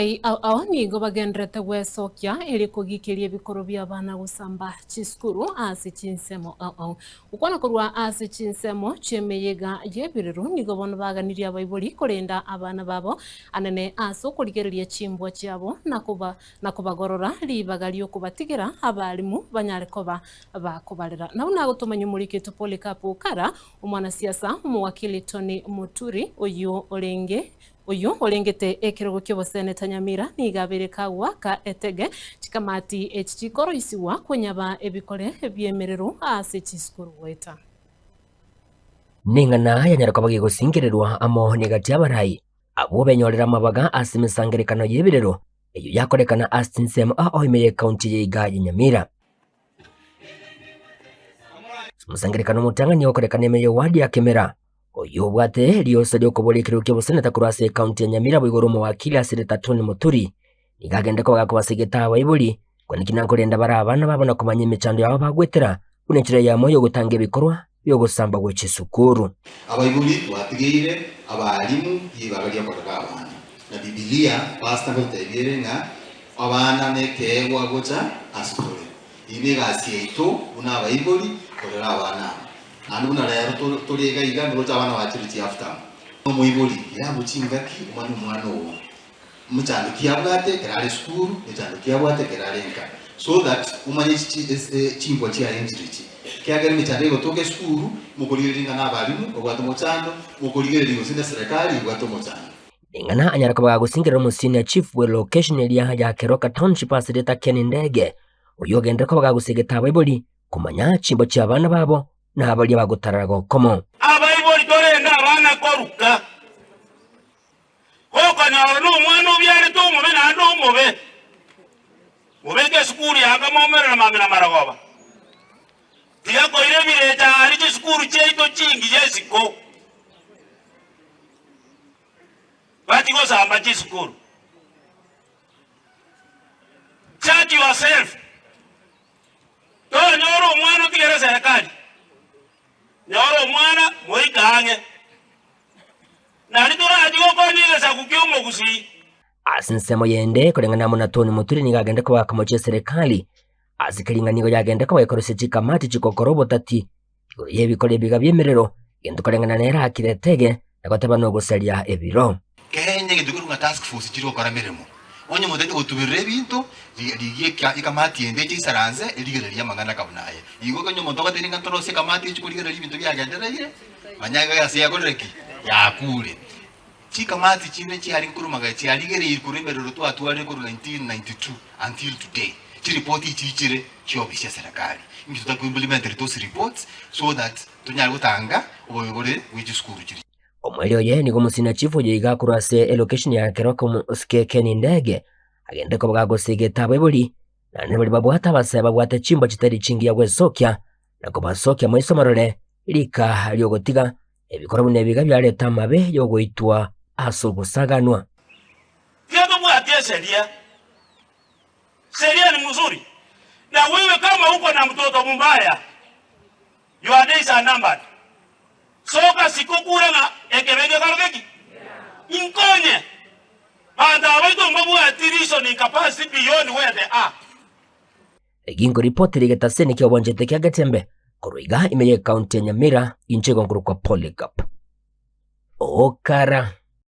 Nigo bagendrete gwecokia iri kugikiria ebikoro bia abana gusamba chisukuru ase chinsemo ukwana korwa ase chinsemo chiemeyega yebirero nigo bono baganirie abaibori korenda abana babo anene ase okorigereria chimbwa chiabo nakobagorora ribaga riokobatigira abarimu banyare koba bakobarera nabo nagotomanya omuriketo Polycarp Okara omwanasiasa omowakili Tony Muturi oyo orengete ekirogo kyoboseneta Nyamira nigabere kagwa ka etege chikamati echichikoro isiwa kwenyaba ebikore ebyemerero ase chisukuru gweta ningana yanyarako bagigosingererwa amo nigati abarai abo benyorera amabaga ase emisangerekano y'ebirero eyo yakorekana ase chinsemo oimeye kaunti y'iga ya Nyamira musangerekano mutang'ani okorekana emeye wadi ya Kemera oyo bwate liosa lyokobora ekirero kyoboseneta korwa ase kaunti ya Nyamira boigoro omowakili asireta Tony Muturi nigagenda ko bagakobasegeta abaibori kwaniki korenda bara abana babona komanya emechando yabo bagwetera buna enchera yamo yo gutanga ebikorwa byogusamba gw'echisukuru abaibori twatigeire abarimu yibaga lyakorera abana na Biblia pastor gotebire nga abana nekegwa gocha asukuru ibe gasieito una abaibori korera abana anu na rero torega iga ngocha abana bachirichi after omuibori yabuchingaki umwana uwo muchando kiabwate kerale skuru muchando kiabwate kerale nka so that umanye chimbo chia enjirichi kiagere muchando gotoke skuru mukoliringa n'abarimu obwato muchando mukoligereringo sinde serikali obwato muchando ingana anyarako bagusingirira omusini chief we location area ya Keroka Township asireta Ken Ndege oyo gendera ko bagusegeta abaibori kumanya chimbo chia abana babo n'abali bagutarara gokomo abaibori torenda abana koruka koko na n'umwana ubyari tumume na n'umume mubege skuru yanga momera mamira maragoba tiako ile bireja ari skuru cheito chingi yesiko bati go samba skuru charge yourself to nyoro mwana tigere serikali nyoro mwana moikange nari toraji gokonyiresa kukiumo gusi asinsemo yende korengana muna Tony Muturi nigagenda ko bakamoche serikali azikaringanigo yagenda ko bayikorose chikamati chikokorobo tati yebikore biga byemerero gendo korengana nera akiretege nakoteba no gusalia ebiro kenye gidukurunga task force chiro kora mirimo onye mudende gutubirire bintu ligie ikamati ende chisaranze eligereria mangana kabunaye igo kanyo montoka tiringa torose kamati chikuligereria bintu byagendereire manyaga yase yakoreki yakure chikamati chine chiari nkurumaga chiarigereire kuremerero twatware ko 1992 until today chiripoti chichire chiobisha serikali ngi tutakuimplement those reports so that tunyari gutanga obogore w'igikuru kiri omweli oye nigo musina chifu yiga kurase allocation ya Keroka Ken Ndege agende ko bagagosegeta abaibori nane bali babwata basaba bwata chimbo chitari chingi ya gwesokia nako basokia mwisomarore lika lyogotiga ebikora bune biga bya leta mabe yo goitwa asogusaganwa kiago bwatie sheria ni mzuri na wewe kama uko na mtoto mbaya your days are numbered soka sikukura na ekebege kargeki inkonye banda abaito mbabu atirisho ni capacity beyond where they are egingo report ligetaseni kyo bonjete kya Gatembe kuruiga imeye kaunti ya Nyamira inchego nguru kwa Polycarp Okara.